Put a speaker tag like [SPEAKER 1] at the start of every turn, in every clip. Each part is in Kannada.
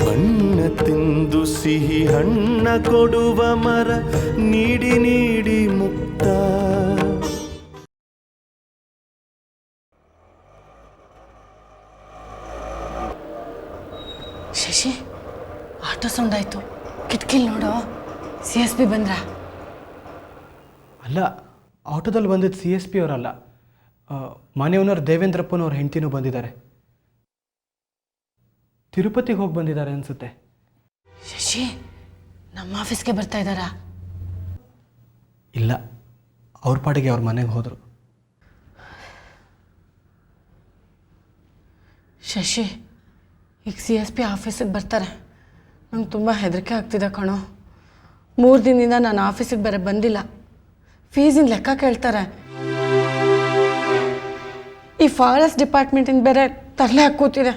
[SPEAKER 1] ಬಣ್ಣ ತಿಂದು ಸಿಹಿ ಹಣ್ಣ ಕೊಡುವ ಮರ ನೀಡಿ ನೀಡಿ ಮುಕ್ತ.
[SPEAKER 2] ಶಶಿ, ಆಟೋ ಸೌಂಡ್ ಆಯ್ತು, ಕಿಟಕಿಲ್ ನೋಡು. CSP ಬಂದ್ರ?
[SPEAKER 3] ಅಲ್ಲ, ಆಟೋದಲ್ಲಿ ಬಂದಿದ್ದು CSP ಅವರಲ್ಲ, ಮನೆ ಓನರ್ ದೇವೇಂದ್ರಪ್ಪನವ್ರ ಹೆಂಡತಿನೂ ಬಂದಿದ್ದಾರೆ. ತಿರುಪತಿಗೆ ಹೋಗಿ ಬಂದಿದ್ದಾರೆ ಅನ್ಸುತ್ತೆ.
[SPEAKER 2] ಶಶಿ, ನಮ್ಮ ಆಫೀಸ್ಗೆ ಬರ್ತಾ ಇದ್ದಾರಾ?
[SPEAKER 3] ಇಲ್ಲ, ಅವ್ರ ಪಾಡಿಗೆ ಅವ್ರ ಮನೆಗೆ ಹೋದರು.
[SPEAKER 2] ಶಶಿ, ಈಗ CSP ಆಫೀಸಿಗೆ ಬರ್ತಾರೆ. ನಂಗೆ ತುಂಬ ಹೆದರಿಕೆ ಆಗ್ತಿದೆ ಕಣೋ. 3 ದಿನದಿಂದ ನಾನು ಆಫೀಸಿಗೆ ಬೇರೆ ಬಂದಿಲ್ಲ. ಫೀಸಿನ ಲೆಕ್ಕ ಕೇಳ್ತಾರೆ. ಈ ಫಾರೆಸ್ಟ್ ಡಿಪಾರ್ಟ್ಮೆಂಟಿಂದ ಬೇರೆ ತರಲೆ ಹಾಕ್ಕೋತಿದೆ.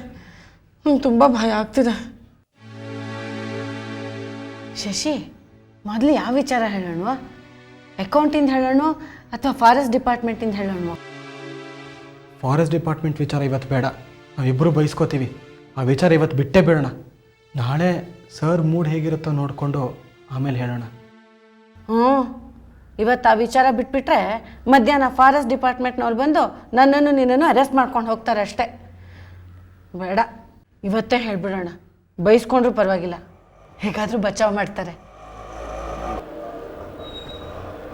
[SPEAKER 2] ನಂಗೆ ತುಂಬ ಭಯ ಆಗ್ತಿದೆ. ಶಶಿ, ಮೊದಲು ಯಾವ ವಿಚಾರ ಹೇಳೋಣ? ಅಕೌಂಟಿಂದ ಹೇಳೋಣ ಅಥವಾ ಫಾರೆಸ್ಟ್ ಡಿಪಾರ್ಟ್ಮೆಂಟಿಂದ ಹೇಳೋಣ?
[SPEAKER 3] ಫಾರೆಸ್ಟ್ ಡಿಪಾರ್ಟ್ಮೆಂಟ್ ವಿಚಾರ ಇವತ್ತು ಬೇಡ, ನಾವಿಬ್ಬರು ಬಯಸ್ಕೋತೀವಿ. ಆ ವಿಚಾರ ಇವತ್ತು ಬಿಟ್ಟೇ ಬಿಡೋಣ. ನಾಳೆ ಸರ್ ಮೂಡ್ ಹೇಗಿರುತ್ತೋ ನೋಡಿಕೊಂಡು ಆಮೇಲೆ ಹೇಳೋಣ.
[SPEAKER 2] ಇವತ್ತು ಆ ವಿಚಾರ ಬಿಟ್ಬಿಟ್ರೆ ಮಧ್ಯಾಹ್ನ ಫಾರೆಸ್ಟ್ ಡಿಪಾರ್ಟ್ಮೆಂಟ್ನವ್ರು ಬಂದು ನನ್ನನ್ನು ನಿನ್ನನ್ನು ಅರೆಸ್ಟ್ ಮಾಡ್ಕೊಂಡು ಹೋಗ್ತಾರೆ ಅಷ್ಟೇ. ಬೇಡ, ಇವತ್ತೇ ಹೇಳ್ಬಿಡೋಣ. ಬೈಸ್ಕೊಂಡ್ರೂ ಪರವಾಗಿಲ್ಲ, ಹೇಗಾದರೂ ಬಚಾವ್ ಮಾಡ್ತಾರೆ.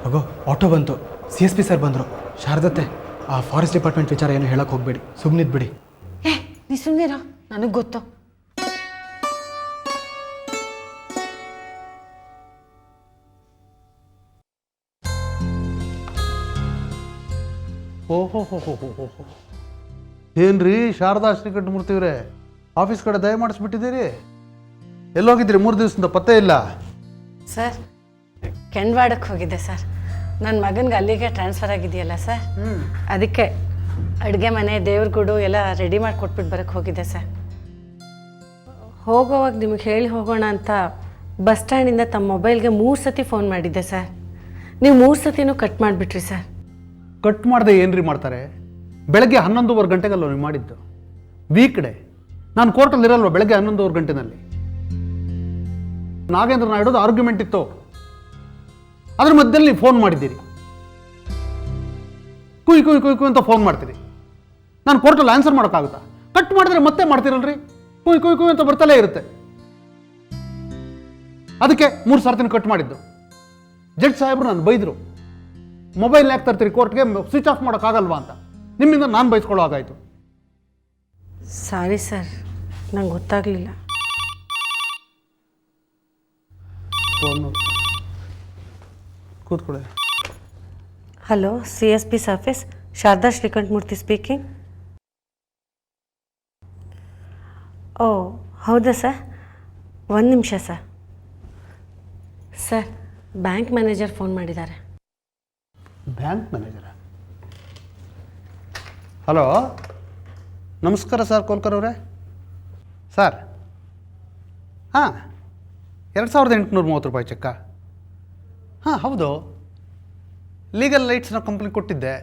[SPEAKER 3] ಅಗೋ, ಆಟೋ ಬಂತು. CSP ಸರ್ ಬಂದರು. ಶಾರದತ್ತೆ, ಆ ಫಾರೆಸ್ಟ್ ಡಿಪಾರ್ಟ್ಮೆಂಟ್ ವಿಚಾರ ಏನು ಹೇಳಕ್ಕೆ ಹೋಗ್ಬೇಡಿ, ಸುಮ್ಮನಿದ್ಬಿಡಿ.
[SPEAKER 2] ನೀ ಸುಮ್ಮನಿರೋ, ನನಗೆ ಗೊತ್ತು.
[SPEAKER 4] ಓಹೋ ಏನ್ರಿ ಶಾರದಾ ಶ್ರೀಕಂಠಮೂರ್ತಿವ್ರೆ, ಆಫೀಸ್ ಕಡೆ ದಯ ಮಾಡಿಸ್ಬಿಟ್ಟಿದ್ದೀರಿ. ಎಲ್ಲೋಗಿದ್ರಿ? 3 ದಿವಸದಿಂದ ಪತ್ತೆ ಇಲ್ಲ.
[SPEAKER 2] ಸರ್, ಕೆಂಡ್ವಾಡಕ್ಕೆ ಹೋಗಿದ್ದೆ ಸರ್. ನನ್ನ ಮಗನಿಗೆ ಅಲ್ಲಿಗೆ ಟ್ರಾನ್ಸ್ಫರ್ ಆಗಿದೆಯಲ್ಲ ಸರ್, ಅದಕ್ಕೆ ಅಡುಗೆ ಮನೆ, ದೇವ್ರ ಗುಡು ಎಲ್ಲ ರೆಡಿ ಮಾಡಿ ಕೊಟ್ಬಿಟ್ಟು ಬರೋಕ್ಕೆ ಹೋಗಿದ್ದೆ ಸರ್. ಹೋಗೋವಾಗ ನಿಮಗೆ ಹೇಳಿ ಹೋಗೋಣ ಅಂತ ಬಸ್ ಸ್ಟ್ಯಾಂಡಿಂದ ತಮ್ಮ ಮೊಬೈಲ್ಗೆ 3 ಸತಿ ಫೋನ್ ಮಾಡಿದ್ದೆ ಸರ್. ನೀವು 3 ಸತಿನೂ ಕಟ್ ಮಾಡಿಬಿಟ್ರಿ ಸರ್.
[SPEAKER 4] ಕಟ್ ಮಾಡದೆ ಏನ್ರಿ ಮಾಡ್ತಾರೆ? ಬೆಳಗ್ಗೆ 11:15 ಗಂಟೆಗಲ್ಲ ನೀವು ಮಾಡಿದ್ದು. ವೀಕ್ ಡೇ, ನಾನು ಕೋರ್ಟಲ್ಲಿ ಇರಲ್ವ ಬೆಳಗ್ಗೆ 11:15 ಗಂಟೆನಲ್ಲಿ. ನಾಗೇಂದ್ರ ನಾಯ್ಡು ಆರ್ಗ್ಯುಮೆಂಟ್ ಇತ್ತು, ಅದ್ರ ಮಧ್ಯದಲ್ಲಿ ನೀವು ಫೋನ್ ಮಾಡಿದ್ದೀರಿ. ಕುಯ್ ಕುಯ್ ಕುಯ್ ಕುಯ್ ಅಂತ ಫೋನ್ ಮಾಡ್ತೀರಿ. ನಾನು ಕೋರ್ಟಲ್ಲಿ ಆನ್ಸರ್ ಮಾಡೋಕ್ಕಾಗುತ್ತಾ? ಕಟ್ ಮಾಡಿದ್ರೆ ಮತ್ತೆ ಮಾಡ್ತೀರಲ್ರಿ, ಕುಯ್ ಕುಯ್ ಕುಯ್ ಅಂತ ಬರ್ತಲೇ ಇರುತ್ತೆ. ಅದಕ್ಕೆ 3 ಸರ್ತಿನ ಕಟ್ ಮಾಡಿದ್ದು. ಜಡ್ಜ್ ಸಾಹೇಬ್ರು ನಾನು ಬೈದರು, ಮೊಬೈಲ್ ಯಾಕೆ ತರ್ತೀರಿ ಕೋರ್ಟ್ಗೆ, ಸ್ವಿಚ್ ಆಫ್ ಮಾಡೋಕ್ಕಾಗಲ್ವಾ ಅಂತ. ನಿಮ್ಮಿಂದ ನಾನು ಬೈಸ್ಕೊಳ್ಳೋ ಹಾಗಾಯಿತು.
[SPEAKER 2] ಸಾರಿ ಸರ್, ನಂಗೆ ಗೊತ್ತಾಗಲಿಲ್ಲ.
[SPEAKER 4] ಕೂತ್ಕೊಳ್ಳಿ.
[SPEAKER 2] Hello, CSP's office, Sharada Srikanthamurthy speaking. ಓ ಹೌದಾ ಸರ್, 1 ನಿಮಿಷ sir. Sir, bank manager phone ಮಾಡಿದ್ದಾರೆ.
[SPEAKER 4] ಬ್ಯಾಂಕ್ ಮ್ಯಾನೇಜರ? ಹಲೋ, ನಮಸ್ಕಾರ ಸರ್ ಕೋಲ್ಕರ್ ಅವರೇ. ಸರ್, ಹಾಂ, 2830 ರೂಪಾಯಿ ಚೆಕ್ಕ. ಹಾಂ ಹೌದು, ಲೀಗಲ್ ಲೈಟ್ಸ್ನ ಕಂಪ್ನಿ ಕೊಟ್ಟಿದ್ದೆ.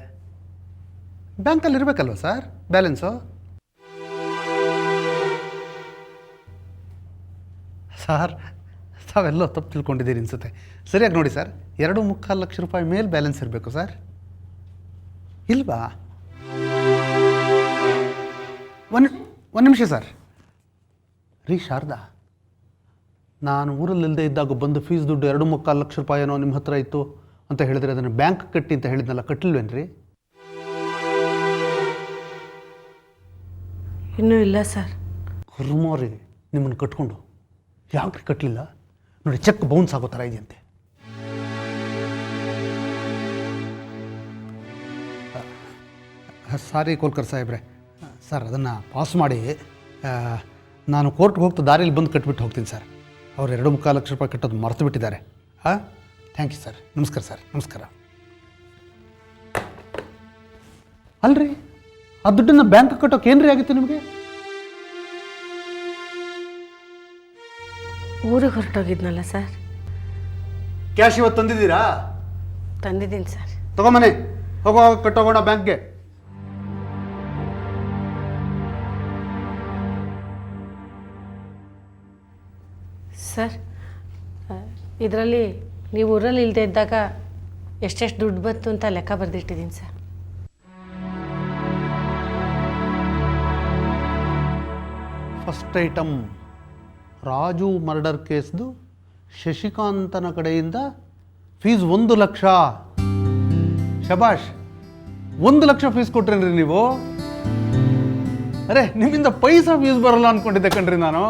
[SPEAKER 4] ಬ್ಯಾಂಕಲ್ಲಿ ಇರಬೇಕಲ್ವ ಸರ್ ಬ್ಯಾಲೆನ್ಸು? ಸರ್, ತಾವೆಲ್ಲೋ ತಪ್ಪು ತಿಳ್ಕೊಂಡಿದ್ದೀರಿ ಅನಿಸುತ್ತೆ. ಸರಿಯಾಗಿ ನೋಡಿ ಸರ್, 2.25 ಲಕ್ಷ ರೂಪಾಯಿ ಮೇಲೆ ಬ್ಯಾಲೆನ್ಸ್ ಇರಬೇಕು ಸರ್. ಇಲ್ವಾ? ಒಂದು ನಿಮಿಷ ಸರ್. ರೀ ಶಾರದಾ, ನಾನು ಊರಲ್ಲಿಲ್ಲದೆ ಇದ್ದಾಗ ಬಂದು ಫೀಸ್ ದುಡ್ಡು 2.25 ಲಕ್ಷ ರೂಪಾಯಿ ಏನೋ ನಿಮ್ಮ ಹತ್ರ ಇತ್ತು ಅಂತ ಹೇಳಿದ್ರೆ ಅದನ್ನು ಬ್ಯಾಂಕ್ ಕಟ್ಟಿ ಅಂತ ಹೇಳಿದ್ನಲ್ಲ, ಕಟ್ಟಲಿಲ್ವೇನ್ರಿ?
[SPEAKER 2] ಇನ್ನೂ ಇಲ್ಲ ಸರ್.
[SPEAKER 4] ಹುರ್ಮೋರಿ ನಿಮ್ಮನ್ನು ಕಟ್ಕೊಂಡು ಯಾಕ್ರಿ ಕಟ್ಟಲಿಲ್ಲ? ನೋಡಿ, ಚೆಕ್ ಬೌನ್ಸ್ ಆಗೋ ಥರ ಇದೆಯಂತೆ. ಸಾರಿ ಕೋಲ್ಕರ್ ಸಾಹೇಬ್ರೆ, ಸರ್ ಅದನ್ನು ಪಾಸ್ ಮಾಡಿ ನಾನು ಕೋರ್ಟ್ಗೆ ಹೋಗ್ತಾ ದಾರಿಯಲ್ಲಿ ಬಂದು ಕಟ್ಬಿಟ್ಟು ಹೋಗ್ತೀನಿ ಸರ್. ಅವ್ರು 2.25 ಲಕ್ಷ ರೂಪಾಯಿ ಕಟ್ಟೋದು ಮರೆತು ಬಿಟ್ಟಿದ್ದಾರೆ. ಹಾಂ, ಥ್ಯಾಂಕ್ ಯು ಸರ್. ನಮಸ್ಕಾರ ಸರ್. ನಮಸ್ಕಾರ. ಅಲ್ರಿ, ಆ ದುಡ್ಡನ್ನು ಬ್ಯಾಂಕ್ ಕಟ್ಟೋಕೆ ಏನ್ರಿ ಆಗಿತ್ತು ನಿಮಗೆ?
[SPEAKER 2] ಊರಿಗೆ ಹೊರಟೋಗಿದ್ನಲ್ಲ ಸರ್.
[SPEAKER 4] ಕ್ಯಾಶ್ ಇವತ್ತು ತಂದಿದ್ದೀರಾ?
[SPEAKER 2] ತಂದಿದ್ದೀನಿ ಸರ್.
[SPEAKER 4] ತಗೊಂಬನೆ, ಹೋಗೋ ಕಟ್ಟೋಗೋಣ ಬ್ಯಾಂಕ್ಗೆ.
[SPEAKER 2] ಸರ್ ಇದರಲ್ಲಿ ನೀವು ಊರಲ್ಲಿ ಇಲ್ಲದೆ ಇದ್ದಾಗ ಎಷ್ಟೆಷ್ಟು ದುಡ್ಡು ಬಂತು ಅಂತ ಲೆಕ್ಕ ಬರೆದಿಟ್ಟಿದ್ದೀನಿ sir.
[SPEAKER 4] First item Raju murder ಕೇಸ್ದು ಶಶಿಕಾಂತನ ಕಡೆಯಿಂದ ಫೀಸ್ 1 ಲಕ್ಷ. ಶಬಾಷ್, 1 ಲಕ್ಷ ಫೀಸ್ ಕೊಟ್ರೇನ್ರಿ ನೀವು? ಅರೆ, ನಿಮ್ಮಿಂದ ಪೈಸಾ ಫೀಸ್ ಬರಲ್ಲ ಅಂದ್ಕೊಂಡಿದ್ದೆ ಕಣ್ರಿ ನಾನು.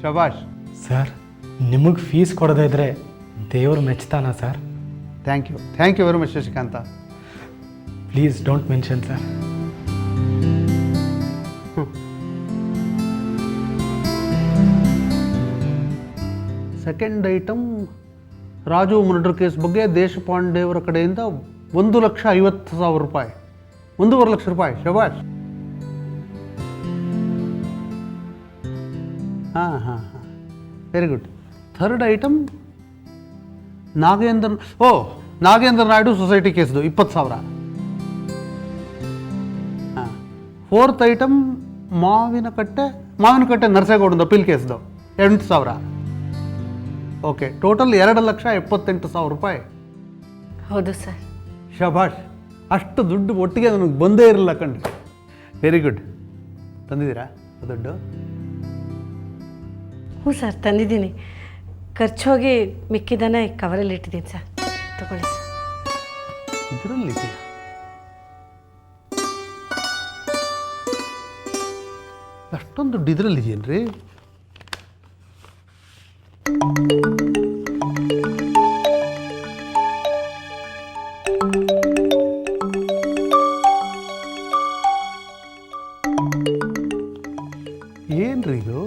[SPEAKER 4] ಶಬಾಷ್.
[SPEAKER 3] ಸರ್, ನಿಮಗೆ ಫೀಸ್ ಕೊಡದೇ ಇದ್ರೆ ದೇವ್ರು ಮೆಚ್ತಾನ sir?
[SPEAKER 4] Thank you very much Shashikanta.
[SPEAKER 3] Please don't mention sir.
[SPEAKER 4] Second item Raju murder case ಬಗ್ಗೆ ದೇಶಪಾಂಡೆ ಅವರ ಕಡೆಯಿಂದ 1,50,000 ರೂಪಾಯಿ, 1.5 ಲಕ್ಷ ರೂಪಾಯಿ. ಶಬಾಷ್. ಹಾಂ, very good. Third item Nagendra Naidu society ಕೇಸ್ದು 20,000. ಹಾಂ. ಫೋರ್ತ್ ಐಟಮ್ ಮಾವಿನಕಟ್ಟೆ ನರಸೇಗೌಡದ ಅಪೀಲ್ ಕೇಸ್ದು 8,000. ಓಕೆ, ಟೋಟಲ್ 2,78,000 ರೂಪಾಯಿ.
[SPEAKER 2] ಹೌದು ಸರ್.
[SPEAKER 4] ಶಬಾಷ್. ಅಷ್ಟು ದುಡ್ಡು ಒಟ್ಟಿಗೆ ನನಗೆ ಬಂದೇ ಇರಲಿಲ್ಲ ಕಣ್ರಿ. Very good. ತಂದಿದ್ದೀರಾ ದುಡ್ಡು?
[SPEAKER 2] ಹ್ಞೂ ಸರ್, ತಂದಿದ್ದೀನಿ. ಖರ್ಚು ಹೋಗಿ ಮಿಕ್ಕಿದ್ದಾನೆ ಕವರಲ್ಲಿ ಇಟ್ಟಿದ್ದೀನಿ ಸರ್, ತಗೊಳ್ಳಿ ಸರ್.
[SPEAKER 4] ಇದರಲ್ಲಿ ಅಷ್ಟೊಂದು ದುಡ್ಡು ಇದರಲ್ಲಿ ಇದೆಯೇನ್ರಿ? ಏನ್ರಿ ಇದು?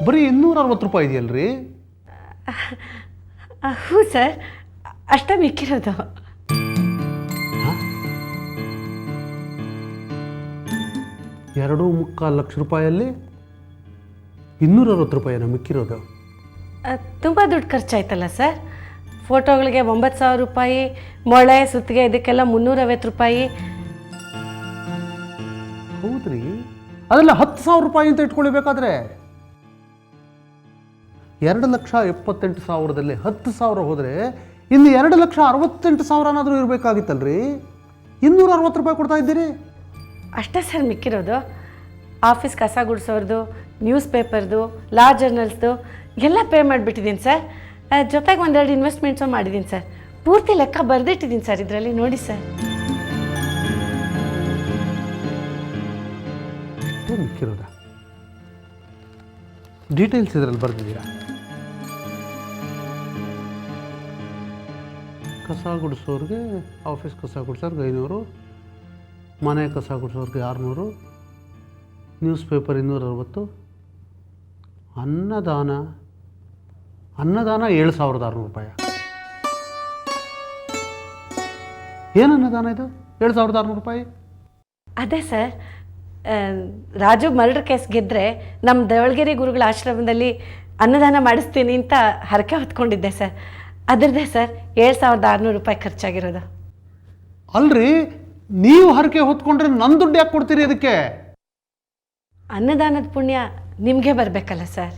[SPEAKER 4] ಬರೀ 260 ರೂಪಾಯಿ ಇದೆಯಲ್ರಿ?
[SPEAKER 2] ಹ್ಞೂ ಸರ್, ಅಷ್ಟೇ ಮಿಕ್ಕಿರೋದು.
[SPEAKER 4] 2.25 ಲಕ್ಷ ರೂಪಾಯಲ್ಲಿ 260 ರೂಪಾಯಿನ ಮಿಕ್ಕಿರೋದು?
[SPEAKER 2] ತುಂಬ ದುಡ್ಡು ಖರ್ಚಾಯ್ತಲ್ಲ ಸರ್. ಫೋಟೋಗಳಿಗೆ 9,000 ರೂಪಾಯಿ, ಮೊಳೆ ಸುತ್ತಿಗೆ ಇದಕ್ಕೆಲ್ಲ 350 ರೂಪಾಯಿ.
[SPEAKER 4] ಹೌದ್ರಿ, ಅದೆಲ್ಲ 10,000 ರೂಪಾಯಿ ಅಂತ ಇಟ್ಕೊಳ್ಬೇಕಾದ್ರೆ 2,78,000ದಲ್ಲಿ 10,000 ಹೋದರೆ ಇನ್ನು 2,68,000 ಇರಬೇಕಾಗಿತ್ತಲ್ರಿ. 260 ರೂಪಾಯಿ ಕೊಡ್ತಾ ಇದ್ದೀರಿ.
[SPEAKER 2] ಅಷ್ಟೇ ಸರ್ ಮಿಕ್ಕಿರೋದು. ಆಫೀಸ್ ಕಸ ಗುಡಿಸೋರ್ದು, ನ್ಯೂಸ್ ಪೇಪರ್ದು, ಲಾ ಜರ್ನಲ್ಸ್ದು ಎಲ್ಲ ಪೇ ಮಾಡಿಬಿಟ್ಟಿದ್ದೀನಿ ಸರ್. ಜೊತೆಗೆ 1-2 ಇನ್ವೆಸ್ಟ್ಮೆಂಟ್ಸು ಮಾಡಿದ್ದೀನಿ ಸರ್. ಪೂರ್ತಿ ಲೆಕ್ಕ ಬರೆದಿಟ್ಟಿದ್ದೀನಿ ಸರ್ ಇದರಲ್ಲಿ, ನೋಡಿ ಸರ್.
[SPEAKER 4] ಅಷ್ಟೇ ಮಿಕ್ಕಿರೋದ? ಡೀಟೇಲ್ಸ್ ಇದರಲ್ಲಿ ಬರೆದಿದ್ದೀರಾ? ಕಸ ಗುಡಿಸೋರಿಗೆ, ಆಫೀಸ್ ಕಸ ಗುಡಿಸೋರ್ಗೆ 500, ಮನೆ ಕಸ ಗುಡಿಸೋರ್ಗೆ 600, ನ್ಯೂಸ್ ಪೇಪರ್ 260, ಅನ್ನದಾನ 7,600 ರೂಪಾಯಿ. ಏನು ಅನ್ನದಾನ ಇದು 7,600 ರೂಪಾಯಿ?
[SPEAKER 2] ಅದೇ ಸರ್, ರಾಜು ಮರ್ಡರ್ ಕೇಸ್ ಗೆದ್ದರೆ ನಮ್ಮ ದೇವಳಗೆರೆ ಗುರುಗಳ ಆಶ್ರಮದಲ್ಲಿ ಅನ್ನದಾನ ಮಾಡಿಸ್ತೀನಿ ಅಂತ ಹರಕೆ ಹೊತ್ಕೊಂಡಿದ್ದೆ ಸರ್. ಅದರದ್ದೇ ಸರ್ 7,600 ರೂಪಾಯಿ ಖರ್ಚಾಗಿರೋದು.
[SPEAKER 4] ಅಲ್ರಿ, ನೀವು ಹರಕೆ ಹೊತ್ಕೊಂಡ್ರೆ ನನ್ನ ದುಡ್ಡು ಯಾಕೆ ಕೊಡ್ತೀರಿ ಅದಕ್ಕೆ?
[SPEAKER 2] ಅನ್ನದಾನದ ಪುಣ್ಯ ನಿಮಗೆ ಬರಬೇಕಲ್ಲ ಸರ್.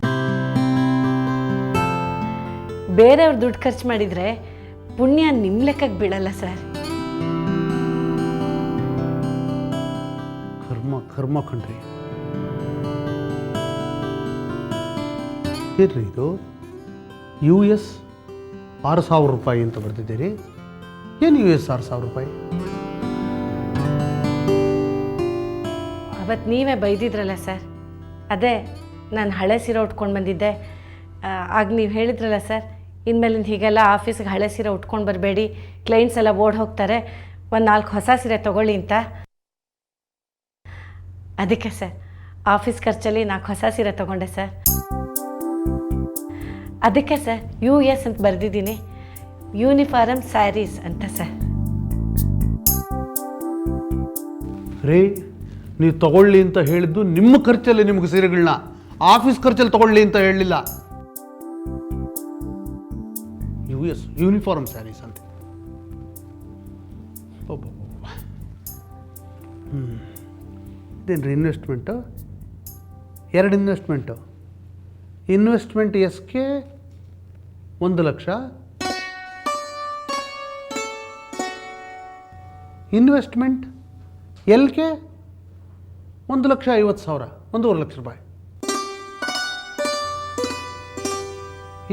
[SPEAKER 2] ಬೇರೆಯವ್ರು ದುಡ್ಡು ಖರ್ಚು ಮಾಡಿದರೆ ಪುಣ್ಯ ನಿಮ್ಮ ಲೆಕ್ಕಕ್ಕೆ ಬೀಳಲ್ಲ ಸರ್.
[SPEAKER 4] ಕರ್ಮ ಕಣ್ರಿ. ಏನ್ರಿ ಇದು US 6,000 ರೂಪಾಯಿ ಅಂತ ಬರ್ತಿದ್ದೀರಿ? ಏನು US 6,000 ರೂಪಾಯಿ?
[SPEAKER 2] ಅವತ್ತು ನೀವೇ ಬೈದಿದ್ರಲ್ಲ ಸರ್, ಅದೇ ನಾನು ಹಳೆ ಸೀರೆ ಉಟ್ಕೊಂಡು ಬಂದಿದ್ದೆ. ಆಗ ನೀವು ಹೇಳಿದ್ರಲ್ಲ ಸರ್, ಇನ್ಮೇಲಿಂದ ಹೀಗೆಲ್ಲ ಆಫೀಸ್ಗೆ ಹಳೆ ಸೀರೆ ಉಟ್ಕೊಂಡು ಬರಬೇಡಿ, ಕ್ಲೈಂಟ್ಸ್ ಎಲ್ಲ ಓಡ್ ಹೋಗ್ತಾರೆ, 4 ಹೊಸ ಸೀರೆ ತೊಗೊಳ್ಳಿ ಅಂತ. ಅದಕ್ಕೆ ಸರ್ ಆಫೀಸ್ ಖರ್ಚಲ್ಲಿ 4 ಹೊಸ ಸೀರೆ ತೊಗೊಂಡೆ ಸರ್. ಅದಕ್ಕೆ ಸರ್ US ಅಂತ ಬರೆದಿದ್ದೀನಿ, ಯೂನಿಫಾರ್ಮ್ ಸ್ಯಾರೀಸ್ ಅಂತ ಸರ್.
[SPEAKER 4] ರೀ, ನೀವು ತಗೊಳ್ಳಿ ಅಂತ ಹೇಳಿದ್ದು ನಿಮ್ಮ ಖರ್ಚಲ್ಲಿ ನಿಮಗೆ ಸೀರೆಗಳನ್ನ, ಆಫೀಸ್ ಖರ್ಚಲ್ಲಿ ತಗೊಳ್ಳಿ ಅಂತ ಹೇಳಲಿಲ್ಲ. US ಯೂನಿಫಾರ್ಮ್ ಸ್ಯಾರೀಸ್ ಅಂತ. ಇದೇನು ರೀ investment? 2 investment S K 1 lakh, investment L K 1,50,000, 1.5 lakh ರೂಪಾಯಿ.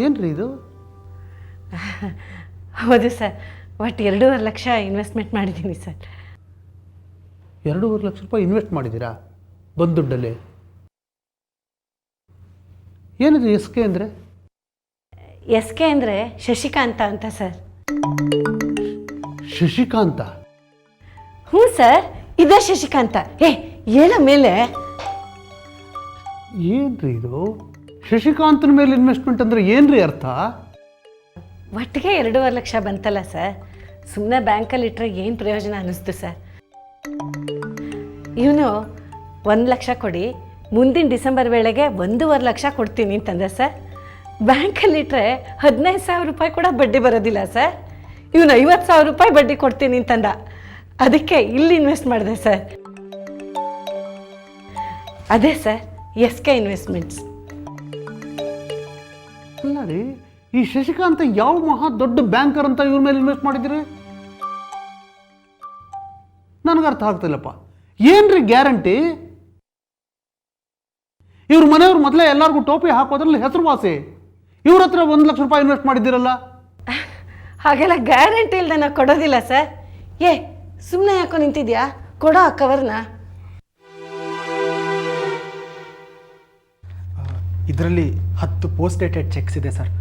[SPEAKER 4] ಏನು ರೀ ಇದು?
[SPEAKER 2] ಹೌದು ಸರ್, ಒಟ್ಟು 2.5 ಲಕ್ಷ ಇನ್ವೆಸ್ಟ್ಮೆಂಟ್ ಮಾಡಿದ್ದೀನಿ ಸರ್.
[SPEAKER 4] 2.5 ಲಕ್ಷ ರೂಪಾಯಿ ಇನ್ವೆಸ್ಟ್ ಮಾಡಿದ್ದೀರಾ ಬಂದು ದುಡ್ಡಲ್ಲಿ? ಏನಿದು ಎಸ್ ಕೆ ಅಂದರೆ?
[SPEAKER 2] ಎಸ್ ಕೆ ಅಂದರೆ ಶಶಿಕಾಂತ ಅಂತ ಸರ್.
[SPEAKER 4] ಶಶಿಕಾಂತ?
[SPEAKER 2] ಹ್ಞೂ ಸರ್, ಇದೇ ಶಶಿಕಾಂತ. ಏನ ಮೇಲೆ
[SPEAKER 4] ಏನ್ರಿ ಇದು? ಶಶಿಕಾಂತನ ಮೇಲೆ ಇನ್ವೆಸ್ಟ್ಮೆಂಟ್ ಅಂದರೆ ಏನ್ರಿ ಅರ್ಥ?
[SPEAKER 2] ಒಟ್ಟಿಗೆ 2.5 ಲಕ್ಷ ಬಂತಲ್ಲ ಸರ್, ಸುಮ್ಮನೆ ಬ್ಯಾಂಕಲ್ಲಿ ಇಟ್ಟರೆ ಏನು ಪ್ರಯೋಜನ ಅನ್ನಿಸ್ತು ಸರ್. ಇವನು 1 ಲಕ್ಷ ಕೊಡಿ, ಮುಂದಿನ ಡಿಸೆಂಬರ್ ವೇಳೆಗೆ 1.5 ಲಕ್ಷ ಕೊಡ್ತೀನಿ ಅಂತಂದೆ ಸರ್. ಬ್ಯಾಂಕಲ್ಲಿಟ್ಟರೆ 15,000 ರೂಪಾಯಿ ಕೂಡ ಬಡ್ಡಿ ಬರೋದಿಲ್ಲ ಸರ್. ಇವನು 50,000 ರೂಪಾಯಿ ಬಡ್ಡಿ ಕೊಡ್ತೀನಿ ಅಂತಂದ. ಅದಕ್ಕೆ ಇಲ್ಲಿ ಇನ್ವೆಸ್ಟ್ ಮಾಡಿದೆ ಸರ್. ಅದೇ ಸರ್ ಎಸ್ ಕೆ ಇನ್ವೆಸ್ಟ್ಮೆಂಟ್ಸ್.
[SPEAKER 4] ಅಲ್ಲ ರೀ, ಈ ಶಶಿಕಾಂತ ಯಾವ ಮಹಾ ದೊಡ್ಡ ಬ್ಯಾಂಕರ್ ಅಂತ ಇವ್ರ ಮೇಲೆ ಇನ್ವೆಸ್ಟ್ ಮಾಡಿದಿರಿ? ನನಗೆ ಅರ್ಥ ಆಗ್ತಿಲ್ಲಪ್ಪ. ಏನ್ರಿ ಗ್ಯಾರಂಟಿ? ಇವ್ರ ಮನೆಯವ್ರು ಮೊದಲೇ ಎಲ್ಲರಿಗೂ ಟೋಪಿ ಹಾಕೋದ್ರಲ್ಲಿ ಹೆಸರುವಾಸಿ. ಇವ್ರ ಹತ್ರ 1 ಲಕ್ಷ ರೂಪಾಯಿ ಇನ್ವೆಸ್ಟ್ ಮಾಡಿದ್ದೀರಲ್ಲ?
[SPEAKER 2] ಹಾಗೆಲ್ಲ ಗ್ಯಾರಂಟಿ ಇಲ್ಲದೆ ನಾವು ಕೊಡೋದಿಲ್ಲ ಸರ್. ಸುಮ್ಮನೆ ಯಾಕೋ ನಿಂತಿದ್ಯಾ, ಕೊಡೋ ಆ ಕವರ್ನ.
[SPEAKER 3] ಇದರಲ್ಲಿ 10 ಪೋಸ್ಟ್ ಡೇಟೆಡ್ ಚೆಕ್ಸ್ ಇದೆ ಸರ್.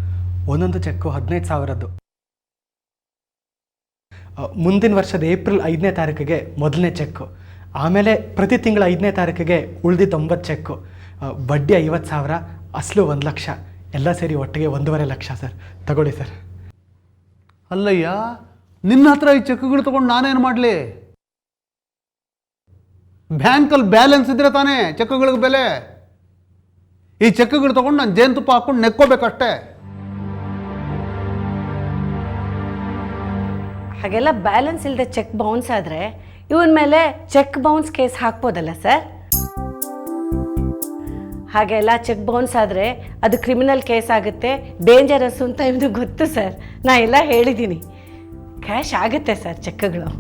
[SPEAKER 3] ಒಂದೊಂದು ಚೆಕ್ಕು 15,000ದ್ದು. ಮುಂದಿನ ವರ್ಷದ ಏಪ್ರಿಲ್ 5ನೇ ತಾರೀಕಿಗೆ ಮೊದಲನೇ ಚೆಕ್ಕು, ಆಮೇಲೆ ಪ್ರತಿ ತಿಂಗಳ 5ನೇ ತಾರೀಕಿಗೆ ಉಳಿದಿದ್ದ 9 ಚೆಕ್ಕು, ಬಡ್ಡಿ 50,000, ಅಸಲು 1 ಲಕ್ಷ, ಎಲ್ಲ ಸೇರಿ ಒಟ್ಟಿಗೆ 1.5 ಲಕ್ಷ ಸರ್. ತಗೊಳ್ಳಿ ಸರ್.
[SPEAKER 4] ಅಲ್ಲಯ್ಯ, ನಿನ್ನ ಹತ್ರ ಈ ಚೆಕ್ಗಳು ತಗೊಂಡು ನಾನೇನು ಮಾಡಲಿ? ಬ್ಯಾಂಕಲ್ಲಿ ಬ್ಯಾಲೆನ್ಸ್ ಇದ್ರೆ ತಾನೇ ಚೆಕ್ಗಳಿಗೆ ಬೆಲೆ. ಈ ಚೆಕ್ಗಳು ತಗೊಂಡು ನಾನು ಜೇನುತುಪ್ಪ ಹಾಕೊಂಡು ನೆಕ್ಕೋಬೇಕಷ್ಟೇ.
[SPEAKER 2] ಹಾಗೆಲ್ಲ ಬ್ಯಾಲೆನ್ಸ್ ಇಲ್ಲದೆ ಚೆಕ್ ಬೌನ್ಸ್ ಆದರೆ ಇವನ ಮೇಲೆ ಚೆಕ್ ಬೌನ್ಸ್ ಕೇಸ್ ಹಾಕ್ಬೋದಲ್ಲ ಸರ್? ಹಾಗೆಲ್ಲ ಚೆಕ್ ಬೌನ್ಸ್ ಆದರೆ ಅದು ಕ್ರಿಮಿನಲ್ ಕೇಸ್ ಆಗುತ್ತೆ, ಡೇಂಜರಸ್ಸು ಅಂತ ಇವನು ಗೊತ್ತು ಸರ್. ನಾ ಎಲ್ಲ ಹೇಳಿದ್ದೀನಿ. ಕ್ಯಾಶ್ ಆಗುತ್ತೆ ಸರ್ ಚೆಕ್ಗಳು.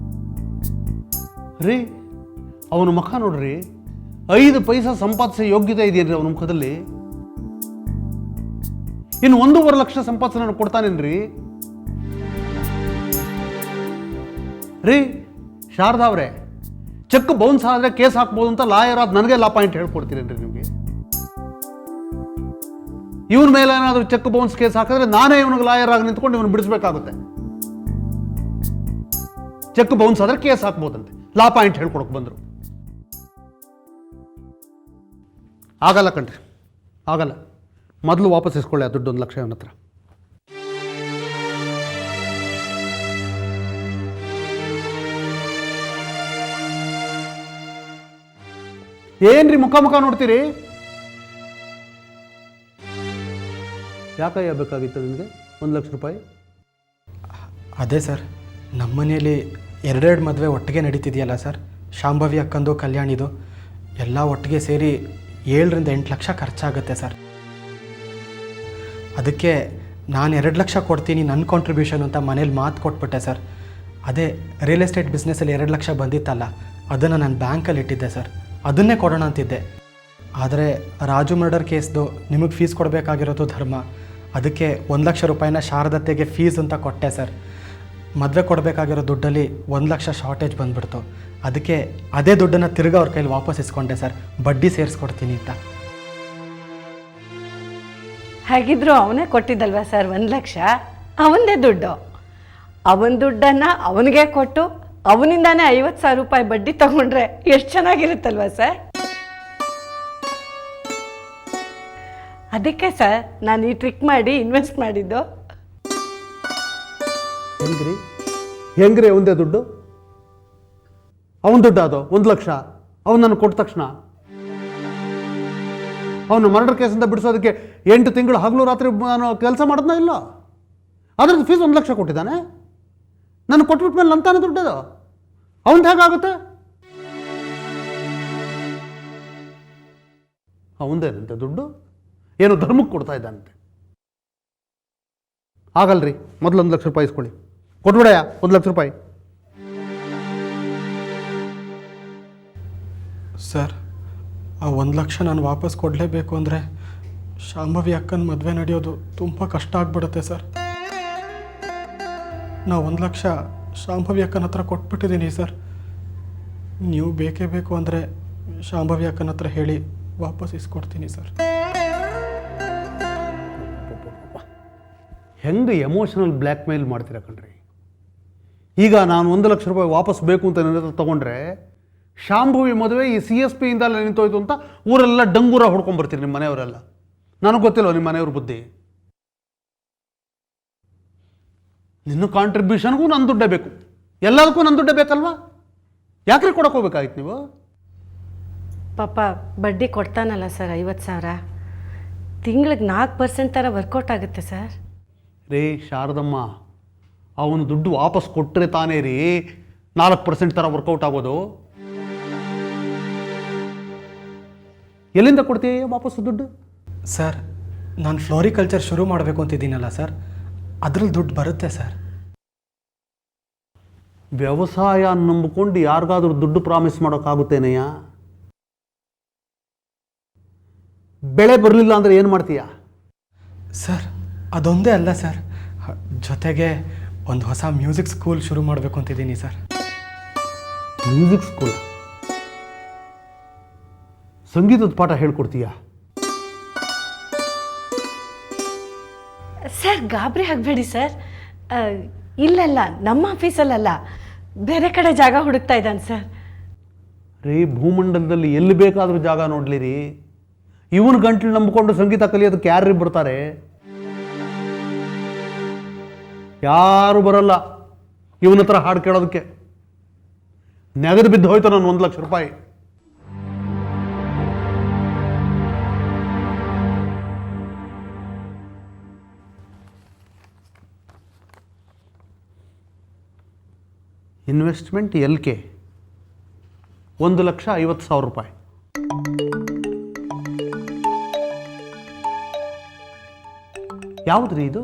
[SPEAKER 4] ರೀ, ಅವನ ಮುಖ ನೋಡ್ರಿ, 5 ಪೈಸಾ ಸಂಪಾದಿಸೋ ಯೋಗ್ಯತೆ ಇದೆಯೇನ್ರಿ ಅವನ ಮುಖದಲ್ಲಿ? ಇನ್ನು 1.5 ಲಕ್ಷ ಸಂಪಾದಿಸಿ ನಾನು ಕೊಡ್ತಾನೇನ್ರಿ? ರೀ ಶಾರದಾ ಅವರೇ, ಚೆಕ್ ಬೌನ್ಸ್ ಆದರೆ ಕೇಸ್ ಹಾಕ್ಬೋದು ಅಂತ ಲಾಯರ್ ಆದ ನನಗೆ ಲಾ ಪಾಯಿಂಟ್ ಹೇಳ್ಕೊಡ್ತೀರೇನ್ರಿ ನಿಮಗೆ? ಇವನ ಮೇಲೆ ಏನಾದರೂ ಚೆಕ್ ಬೌನ್ಸ್ ಕೇಸ್ ಹಾಕಿದ್ರೆ ನಾನೇ ಇವನಿಗೆ ಲಾಯರ್ ಆಗಿ ನಿಂತ್ಕೊಂಡು ಇವನು ಬಿಡಿಸ್ಬೇಕಾಗುತ್ತೆ. ಚೆಕ್ ಬೌನ್ಸ್ ಆದರೆ ಕೇಸ್ ಹಾಕ್ಬೋದಂತೆ, ಲಾ ಪಾಯಿಂಟ್ ಹೇಳ್ಕೊಡಕ್ಕೆ ಬಂದರು. ಆಗಲ್ಲ ಕಣ್ರಿ, ಆಗಲ್ಲ. ಮೊದಲು ವಾಪಸ್ ಇಸ್ಕೊಳ್ಳಿ ಆ ದುಡ್ಡು 1 ಲಕ್ಷ ಇವನ ಹತ್ರ. ಏನ್ರಿ ಮುಖ ನೋಡ್ತೀರಿ? ಯಾಕಯ್ಯ ಬೇಕಾಗಿತ್ತು ನಿಮಗೆ 1 ಲಕ್ಷ ರೂಪಾಯಿ?
[SPEAKER 3] ಅದೇ ಸರ್, ನಮ್ಮ ಮನೆಯಲ್ಲಿ 2 ಮದುವೆ ಒಟ್ಟಿಗೆ ನಡೀತಿದೆಯಲ್ಲ ಸರ್. ಶಾಂಭವಿ ಅಕ್ಕಂದು, ಕಲ್ಯಾಣಿದು ಎಲ್ಲ ಒಟ್ಟಿಗೆ ಸೇರಿ 7ರಿಂದ 8 ಲಕ್ಷ ಖರ್ಚಾಗುತ್ತೆ ಸರ್. ಅದಕ್ಕೆ ನಾನು 2 ಲಕ್ಷ ಕೊಡ್ತೀನಿ ನನ್ನ ಕಾಂಟ್ರಿಬ್ಯೂಷನ್ ಅಂತ ಮನೇಲಿ ಮಾತು ಕೊಟ್ಬಿಟ್ಟೆ ಸರ್. ಅದೇ ರಿಯಲ್ ಎಸ್ಟೇಟ್ ಬಿಸ್ನೆಸ್ಸಲ್ಲಿ 2 ಲಕ್ಷ ಬಂದಿತ್ತಲ್ಲ, ಅದನ್ನು ನಾನು ಬ್ಯಾಂಕಲ್ಲಿ ಇಟ್ಟಿದ್ದೆ ಸರ್. ಅದನ್ನೇ ಕೊಡೋಣ ಅಂತಿದ್ದೆ. ಆದರೆ ರಾಜು ಮರ್ಡರ್ ಕೇಸ್ದು ನಿಮಗೆ ಫೀಸ್ ಕೊಡಬೇಕಾಗಿರೋದು ಧರ್ಮ. ಅದಕ್ಕೆ 1 ಲಕ್ಷ ರೂಪಾಯಿನ ಶಾರದತ್ತೆಗೆ ಫೀಸ್ ಅಂತ ಕೊಟ್ಟೆ ಸರ್. ಮದುವೆ ಕೊಡಬೇಕಾಗಿರೋ ದುಡ್ಡಲ್ಲಿ 1 ಲಕ್ಷ ಶಾರ್ಟೇಜ್ ಬಂದುಬಿಡ್ತು. ಅದಕ್ಕೆ ಅದೇ ದುಡ್ಡನ್ನು ತಿರ್ಗಿ ಅವ್ರ ಕೈಲಿ ವಾಪಸ್ ಇಸ್ಕೊಂಡೆ ಸರ್, ಬಡ್ಡಿ ಸೇರಿಸ್ಕೊಡ್ತೀನಿ ಅಂತ.
[SPEAKER 2] ಹಾಗಿದ್ರು ಅವನೇ ಕೊಟ್ಟಿದ್ದಲ್ವ ಸರ್ 1 ಲಕ್ಷ? ಅವನದೇ ದುಡ್ಡು. ಅವನ ದುಡ್ಡನ್ನು ಅವನಿಗೆ ಕೊಟ್ಟು ಅವನಿಂದಾನೇ 50,000 ರೂಪಾಯಿ ಬಡ್ಡಿ ತಗೊಂಡ್ರೆ ಎಷ್ಟು ಚೆನ್ನಾಗಿರುತ್ತಲ್ವ ಸರ್? ಅದಕ್ಕೆ ಸರ್ ನಾನು ಈ ಟ್ರಿಕ್ ಮಾಡಿ ಇನ್ವೆಸ್ಟ್ ಮಾಡಿದ್ದು.
[SPEAKER 4] ಹೆಂಗ್ರಿ ಅವಂದೇ ದುಡ್ಡು? ಅವನ ದುಡ್ಡು ಅದು 1 ಲಕ್ಷ. ಅವನು ನಾನು ಕೊಟ್ಟ ತಕ್ಷಣ ಅವನು ಮರ್ಡರ್ ಕೇಸಿಂದ ಬಿಡಿಸೋದಕ್ಕೆ 8 ತಿಂಗಳು ಹಗಲು ರಾತ್ರಿ ನಾನು ಕೆಲಸ ಮಾಡೋದನ್ನ ಇಲ್ಲ. ಅದ್ರದ್ದು ಫೀಸ್ 1 ಲಕ್ಷ ಕೊಟ್ಟಿದ್ದಾನೆ. ನಾನು ಕೊಟ್ಬಿಟ್ಟ ಮೇಲೆ ನಂತಾನೆ ದುಡ್ಡದು ಅವನದು ಹೇಗಾಗುತ್ತೆ? ಅವಂದೇನಂತೆ ದುಡ್ಡು ಏನು ಧರ್ಮಕ್ಕೆ ಕೊಡ್ತಾ ಇದ್ದಾನಂತೆ. ಆಗಲ್ರಿ, ಮೊದಲು 1 ಲಕ್ಷ ರೂಪಾಯಿ ಇಸ್ಕೊಳ್ಳಿ. ಕೊಟ್ಬಿಡಯ್ಯ 1 ಲಕ್ಷ ರೂಪಾಯಿ.
[SPEAKER 3] ಸರ್, ಆ 1 ಲಕ್ಷ ನಾನು ವಾಪಸ್ ಕೊಡಲೇಬೇಕು ಅಂದರೆ ಶಾಂಭವಿ ಅಕ್ಕನ ಮದುವೆ ನಡೆಯೋದು ತುಂಬ ಕಷ್ಟ ಆಗ್ಬಿಡುತ್ತೆ ಸರ್. ನಾ 1 ಲಕ್ಷ ಶಾಂಭವಿ ಅಕ್ಕನ ಹತ್ರ ಕೊಟ್ಬಿಟ್ಟಿದ್ದೀನಿ ಸರ್. ನೀವು ಬೇಕೇ ಬೇಕು ಅಂದರೆ ಶಾಂಭವಿ ಅಕ್ಕನ ಹತ್ರ ಹೇಳಿ ವಾಪಸ್ ಇಸ್ಕೊಡ್ತೀನಿ ಸರ್.
[SPEAKER 4] ಹೆಂಗೆ ಎಮೋಷನಲ್ ಬ್ಲ್ಯಾಕ್ ಮೇಲ್ ಮಾಡ್ತೀರಾ ಕಣ್ರಿ. ಈಗ ನಾನು 1 ಲಕ್ಷ ರೂಪಾಯಿ ವಾಪಸ್ ಬೇಕು ಅಂತ ನನ್ನ ಹತ್ರ ತೊಗೊಂಡ್ರೆ ಶಾಂಭವಿ ಮದುವೆ ಈ CSP ಇಂದಲೇ ನಿಂತೋಯ್ತು ಅಂತ ಊರೆಲ್ಲ ಡಂಗೂರ ಹೊಡ್ಕೊಂಡ್ಬರ್ತೀರಿ ನಿಮ್ಮ ಮನೆಯವರೆಲ್ಲ. ನನಗೆ ಗೊತ್ತಿಲ್ವ ನಿಮ್ಮ ಮನೆಯವ್ರ ಬುದ್ಧಿ. ನಿನ್ನ ಕಾಂಟ್ರಿಬ್ಯೂಷನ್ಗೂ ನನ್ನ ದುಡ್ಡೇ ಬೇಕು, ಎಲ್ಲದಕ್ಕೂ ನನ್ನ ದುಡ್ಡೇ ಬೇಕಲ್ವಾ? ಯಾಕ್ರಿ ಕೊಡಕ್ಕೆ ಹೋಗ್ಬೇಕಾಗಿತ್ತು ನೀವು?
[SPEAKER 2] ಪಾಪ ಬಡ್ಡಿ ಕೊಡ್ತಾನಲ್ಲ ಸರ್ 50,000, ತಿಂಗಳಿಗೆ 4% ಥರ ವರ್ಕೌಟ್ ಆಗುತ್ತೆ ಸರ್.
[SPEAKER 4] ರೇ ಶಾರದಮ್ಮ, ಅವನು ದುಡ್ಡು ವಾಪಸ್ ಕೊಟ್ಟರೆ ತಾನೇ ರೀ 4% ಥರ ವರ್ಕೌಟ್ ಆಗೋದು. ಎಲ್ಲಿಂದ ಕೊಡ್ತೀಯ ವಾಪಸ್ಸು ದುಡ್ಡು?
[SPEAKER 3] ಸರ್, ನಾನು ಫ್ಲೋರಿಕಲ್ಚರ್ ಶುರು ಮಾಡಬೇಕು ಅಂತಿದ್ದೀನಲ್ಲ ಸರ್, ಅದರಲ್ಲಿ ದುಡ್ಡು ಬರುತ್ತೆ ಸರ್.
[SPEAKER 4] ವ್ಯವಸಾಯ ನಂಬಿಕೊಂಡು ಯಾರಿಗಾದ್ರೂ ದುಡ್ಡು ಪ್ರಾಮಿಸ್ ಮಾಡೋಕ್ಕಾಗುತ್ತೇನೆಯ? ಬೆಳೆ ಬರಲಿಲ್ಲ ಅಂದರೆ ಏನು ಮಾಡ್ತೀಯಾ?
[SPEAKER 3] ಸರ್, ಅದೊಂದೇ ಅಲ್ಲ ಸರ್, ಜೊತೆಗೆ ಒಂದು ಹೊಸ ಮ್ಯೂಸಿಕ್ ಸ್ಕೂಲ್ ಶುರು ಮಾಡಬೇಕು ಅಂತಿದ್ದೀನಿ ಸರ್.
[SPEAKER 4] Music school? ಸಂಗೀತದ ಪಾಠ ಹೇಳ್ಕೊಡ್ತೀಯಾ?
[SPEAKER 2] ಸರ್ ಗಾಬರಿ ಆಗಬೇಡಿ ಸರ್. ಇಲ್ಲಲ್ಲ, ನಮ್ಮ ಆಫೀಸಲ್ಲಲ್ಲ, ಬೇರೆ ಕಡೆ ಜಾಗ ಹುಡುಕ್ತಾ ಇದ್ದಾನೆ ಸರ್.
[SPEAKER 4] ರೀ, ಭೂಮಂಡಲದಲ್ಲಿ ಎಲ್ಲಿ ಬೇಕಾದರೂ ಜಾಗ ನೋಡ್ಲಿರಿ. ಇವನು ಗಂಟ್ಲು ನಂಬಿಕೊಂಡು ಸಂಗೀತ ಕಲಿಯೋದಕ್ಕೆ ಯಾರು ಬರ್ತಾರೆ? ಯಾರು ಬರಲ್ಲ ಇವನ ಹತ್ರ ಹಾಡು ಕೇಳೋದಕ್ಕೆ. ನೆಗದು ಬಿದ್ದು ಹೋಯ್ತು ನಾನು 1 ಲಕ್ಷ ರೂಪಾಯಿ. ಇನ್ವೆಸ್ಟ್ಮೆಂಟ್ LK 1,50,000 ರೂಪಾಯಿ. ಯಾವುದ್ರಿ ಇದು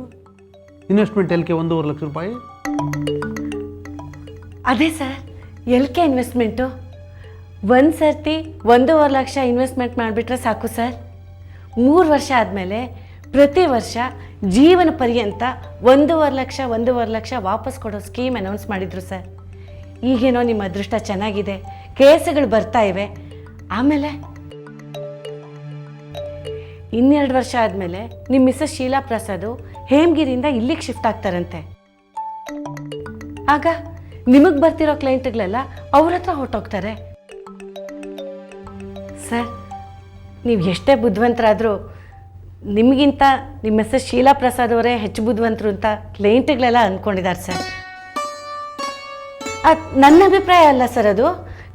[SPEAKER 4] ಇನ್ವೆಸ್ಟ್ಮೆಂಟ್ LK 1.5 ಲಕ್ಷ ರೂಪಾಯಿ?
[SPEAKER 2] ಅದೇ ಸರ್ LK ಇನ್ವೆಸ್ಟ್ಮೆಂಟು. ಒಂದು ಸರ್ತಿ 1.5 ಲಕ್ಷ ಇನ್ವೆಸ್ಟ್ಮೆಂಟ್ ಮಾಡಿಬಿಟ್ರೆ ಸಾಕು ಸರ್. 3 ವರ್ಷ ಆದಮೇಲೆ ಪ್ರತಿ ವರ್ಷ ಜೀವನ ಪರ್ಯಂತ 1.5 ಲಕ್ಷ ವಾಪಸ್ ಕೊಡೋ ಸ್ಕೀಮ್ ಅನೌನ್ಸ್ ಮಾಡಿದ್ರು ಸರ್. ಈಗೇನೋ ನಿಮ್ಮ ಅದೃಷ್ಟ ಚೆನ್ನಾಗಿದೆ, ಕೇಸುಗಳು ಬರ್ತಾ ಇವೆ. ಆಮೇಲೆ 2 ವರ್ಷ ಆದಮೇಲೆ ನಿಮ್ಮ ಮಿಸಸ್ ಶೀಲಾ ಪ್ರಸಾದ್ ಹೇಮಗಿರಿಯಿಂದ ಇಲ್ಲಿಗೆ ಶಿಫ್ಟ್ ಆಗ್ತಾರಂತೆ. ಆಗ ನಿಮಗೆ ಬರ್ತಿರೋ ಕ್ಲೈಂಟ್ಗಳೆಲ್ಲ ಅವ್ರ ಹತ್ರ ಹೊರಟೋಗ್ತಾರೆ ಸರ್. ನೀವು ಎಷ್ಟೇ ಬುದ್ಧಿವಂತರಾದರೂ ನಿಮಗಿಂತ ನಿಮ್ಮ ಮಿಸಸ್ ಶೀಲಾ ಪ್ರಸಾದ್ ಅವರೇ ಹೆಚ್ಚು ಬುದ್ಧಿವಂತರು ಅಂತ ಕ್ಲೈಂಟ್ಗಳೆಲ್ಲ ಅಂದ್ಕೊಂಡಿದ್ದಾರೆ ಸರ್. ನನ್ನ ಅಭಿಪ್ರಾಯ ಅಲ್ಲ ಸರ್, ಅದು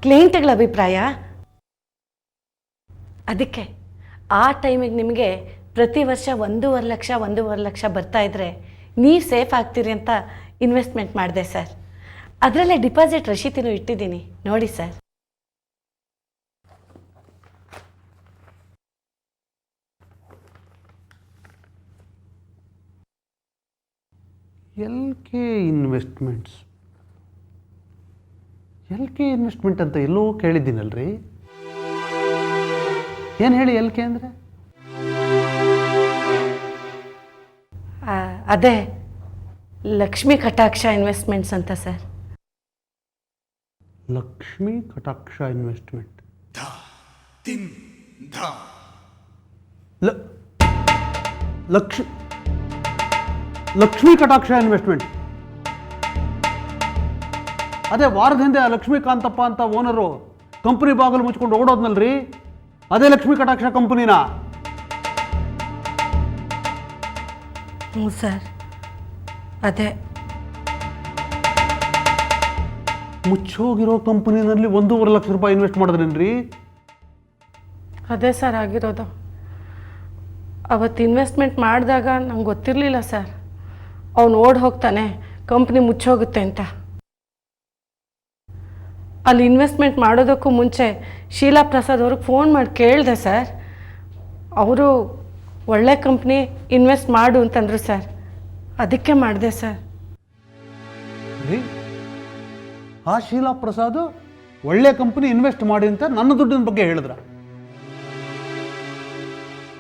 [SPEAKER 2] ಕ್ಲೈಂಟ್ಗಳ ಅಭಿಪ್ರಾಯ. ಅದಕ್ಕೆ ಆ ಟೈಮಿಗೆ ನಿಮಗೆ ಪ್ರತಿ ವರ್ಷ 1.5 ಲಕ್ಷ ಬರ್ತಾ ಇದ್ದರೆ ನೀವು ಸೇಫ್ ಆಗ್ತೀರಿ ಅಂತ ಇನ್ವೆಸ್ಟ್ಮೆಂಟ್ ಮಾಡಿದೆ ಸರ್. ಅದರಲ್ಲೇ ಡಿಪಾಸಿಟ್ ರಶೀತಿನೂ ಇಟ್ಟಿದ್ದೀನಿ, ನೋಡಿ ಸರ್.
[SPEAKER 4] LK ಇನ್ವೆಸ್ಟ್ಮೆಂಟ್ ಅಂತ ಎಲ್ಲೋ ಕೇಳಿದ್ದೀನಲ್ರಿ. ಏನು ಹೇಳಿ LK ಅಂದರೆ?
[SPEAKER 2] ಅದೇ ಲಕ್ಷ್ಮೀ ಕಟಾಕ್ಷ ಇನ್ವೆಸ್ಟ್ಮೆಂಟ್ಸ್ ಅಂತ ಸರ್.
[SPEAKER 4] ಲಕ್ಷ್ಮೀ ಕಟಾಕ್ಷ ಇನ್ವೆಸ್ಟ್ಮೆಂಟ್. ಲಕ್ಷ್ಮೀ ಕಟಾಕ್ಷ ಇನ್ವೆಸ್ಟ್ಮೆಂಟ್. ಅದೇ ವಾರದ ಹಿಂದೆ ಆ ಲಕ್ಷ್ಮೀಕಾಂತಪ್ಪ ಅಂತ ಓನರು ಕಂಪ್ನಿ ಬಾಗಿಲು ಮುಚ್ಕೊಂಡು ಓಡೋದ್ನಲ್ರಿ, ಅದೇ ಲಕ್ಷ್ಮೀ ಕಟಾಕ್ಷ ಕಂಪನಿನಾ?
[SPEAKER 2] ಹ್ಞೂ ಸರ್, ಅದೇ.
[SPEAKER 4] ಮುಚ್ಚೋಗಿರೋ ಕಂಪನಿನಲ್ಲಿ 1.5 ಲಕ್ಷ ರೂಪಾಯಿ ಇನ್ವೆಸ್ಟ್ ಮಾಡಿದ್ರೇನ್ರಿ?
[SPEAKER 2] ಅದೇ ಸರ್ ಆಗಿರೋದು. ಅವತ್ತು ಇನ್ವೆಸ್ಟ್ಮೆಂಟ್ ಮಾಡಿದಾಗ ನಂಗೆ ಗೊತ್ತಿರಲಿಲ್ಲ ಸರ್, ಅವನು ಓಡಿ ಹೋಗ್ತಾನೆ, ಕಂಪ್ನಿ ಮುಚ್ಚೋಗುತ್ತೆ ಅಂತ. ಅಲ್ಲಿ ಇನ್ವೆಸ್ಟ್ಮೆಂಟ್ ಮಾಡೋದಕ್ಕೂ ಮುಂಚೆ ಶೀಲಾ ಪ್ರಸಾದ್ ಅವ್ರಿಗೆ ಫೋನ್ ಮಾಡಿ ಕೇಳಿದೆ ಸರ್. ಅವರು ಒಳ್ಳೆ ಕಂಪ್ನಿ ಇನ್ವೆಸ್ಟ್ ಮಾಡು ಅಂತಂದರು ಸರ್, ಅದಕ್ಕೆ ಮಾಡಿದೆ ಸರ್.
[SPEAKER 4] ರೀ, ಆ ಶೀಲಾ ಪ್ರಸಾದ್ ಒಳ್ಳೆ ಕಂಪನಿ ಇನ್ವೆಸ್ಟ್ ಮಾಡಿ ಅಂತ ನನ್ನ ದುಡ್ಡಿನ ಬಗ್ಗೆ ಹೇಳಿದ್ರ?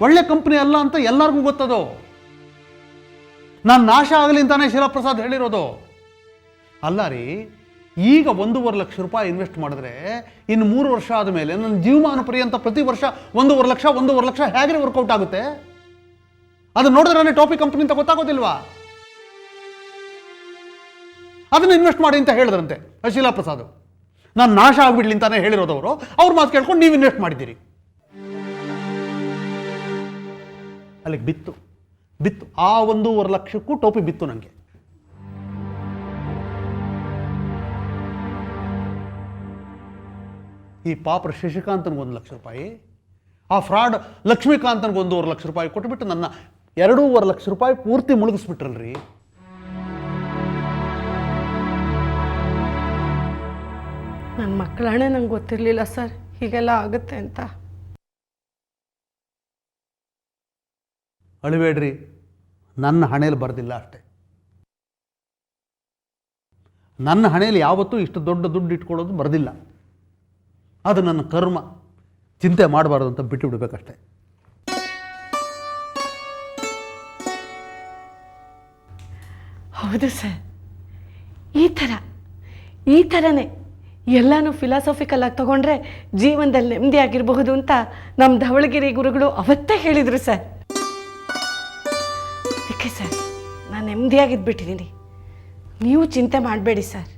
[SPEAKER 4] ಒಳ್ಳೆ ಕಂಪನಿ ಅಲ್ಲ ಅಂತ ಎಲ್ಲರಿಗೂ ಗೊತ್ತದು. ನಾನು ನಾಶ ಆಗಲಿ ಅಂತಾನೆ ಶೀಲಾ ಪ್ರಸಾದ್ ಹೇಳಿರೋದು. ಅಲ್ಲ ರೀ, ಈಗ 1.5 ಲಕ್ಷ ರೂಪಾಯಿ ಇನ್ವೆಸ್ಟ್ ಮಾಡಿದ್ರೆ ಇನ್ನು 3 ವರ್ಷ ಆದಮೇಲೆ ನನ್ನ ಜೀವಮಾನ ಪರ್ಯಂತ ಪ್ರತಿ ವರ್ಷ 1.5 ಲಕ್ಷ ಹೇಗೆ ವರ್ಕೌಟ್ ಆಗುತ್ತೆ? ಅದನ್ನ ನೋಡಿದ್ರೆ ನನಗೆ ಟಾಪಿಕ್ ಕಂಪನಿ ಅಂತ ಗೊತ್ತಾಗೋದಿಲ್ವಾ? ಅದನ್ನ ಇನ್ವೆಸ್ಟ್ ಮಾಡಿ ಅಂತ ಹೇಳಿದ್ರಂತೆ ಶೀಲಾ ಪ್ರಸಾದ್. ನಾನು ನಾಶ ಆಗ್ಬಿಡ್ಲಿ ಅಂತಾನೆ ಹೇಳಿರೋದವರು. ಅವ್ರ ಮಾತು ಕೇಳ್ಕೊಂಡು ನೀವು ಇನ್ವೆಸ್ಟ್ ಮಾಡಿದ್ದೀರಿ. ಅಲ್ಲಿಗೆ ಬಿತ್ತು ಆ 1.5 ಲಕ್ಷಕ್ಕೂ ಟೋಪಿ ಬಿತ್ತು ನನಗೆ. ಈ ಪಾಪರ ಶಶಿಕಾಂತನಿಗೆ 1 ಲಕ್ಷ ರೂಪಾಯಿ, ಆ ಫ್ರಾಡ್ ಲಕ್ಷ್ಮೀಕಾಂತನಿಗೆ 1.5 ಲಕ್ಷ ರೂಪಾಯಿ ಕೊಟ್ಟುಬಿಟ್ಟು ನನ್ನ 2.5 ಲಕ್ಷ ರೂಪಾಯಿ ಪೂರ್ತಿ ಮುಳುಗಿಸ್ಬಿಟ್ರಲ್ರಿ.
[SPEAKER 2] ನನ್ನ ಮಕ್ಕಳ ಹಣೆ ನಂಗೆ ಗೊತ್ತಿರಲಿಲ್ಲ ಸರ್ ಹೀಗೆಲ್ಲ ಆಗುತ್ತೆ ಅಂತ.
[SPEAKER 4] ಅಳಬೇಡ್ರಿ, ನನ್ನ ಹಣೆಯಲ್ಲಿ ಬರೆದಿಲ್ಲ ಅಷ್ಟೆ. ನನ್ನ ಹಣೆಯಲ್ಲಿ ಯಾವತ್ತೂ ಇಷ್ಟು ದೊಡ್ಡ ದುಡ್ಡು ಇಟ್ಕೊಳ್ಳೋದು ಬರೆದಿಲ್ಲ. ಅದು ನನ್ನ ಕರ್ಮ. ಚಿಂತೆ ಮಾಡಬಾರ್ದು ಅಂತ ಬಿಟ್ಟು ಬಿಡಬೇಕಷ್ಟೆ.
[SPEAKER 2] ಹೌದು ಸರ್, ಈ ಥರನೇ ಎಲ್ಲನೂ ಫಿಲಾಸಫಿಕಲ್ ಆಗಿ ತಗೊಂಡ್ರೆ ಜೀವನದಲ್ಲಿ ನೆಮ್ಮದಿ ಆಗಿರಬಹುದು ಅಂತ ನಮ್ಮ ಧವಳಗಿರಿ ಗುರುಗಳು ಅವತ್ತೇ ಹೇಳಿದರು ಸರ್. ಅದಕ್ಕೆ ಸರ್ ನಾನು ನೆಮ್ಮದಿಯಾಗಿದ್ಬಿಟ್ಟಿದ್ದೀನಿ. ನೀವು ಚಿಂತೆ ಮಾಡಬೇಡಿ ಸರ್.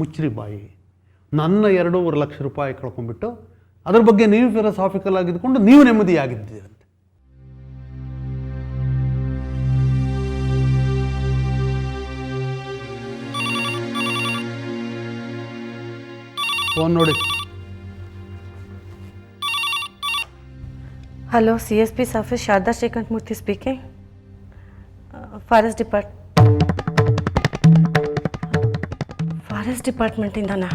[SPEAKER 4] ಮುಚ್ಚ್ರಿ ಬಾಯಿ. ನನ್ನ 2.5 ಲಕ್ಷ ರೂಪಾಯಿ ಕಳ್ಕೊಂಡ್ಬಿಟ್ಟು ಅದ್ರ ಬಗ್ಗೆ ನೀವು ಫಿಲಾಸಾಫಿಕಲ್ ಆಗಿದ್ಕೊಂಡು ನೀವು ನೆಮ್ಮದಿಯಾಗಿದ್ದೀರಂತೆ. ಫೋನ್ ನೋಡಿ.
[SPEAKER 2] Hello, CSP office, Sharada Srikanthamurthy speaking. Forest ಡಿಪಾರ್ಟ್ಮೆಂಟಿಂದನಾ?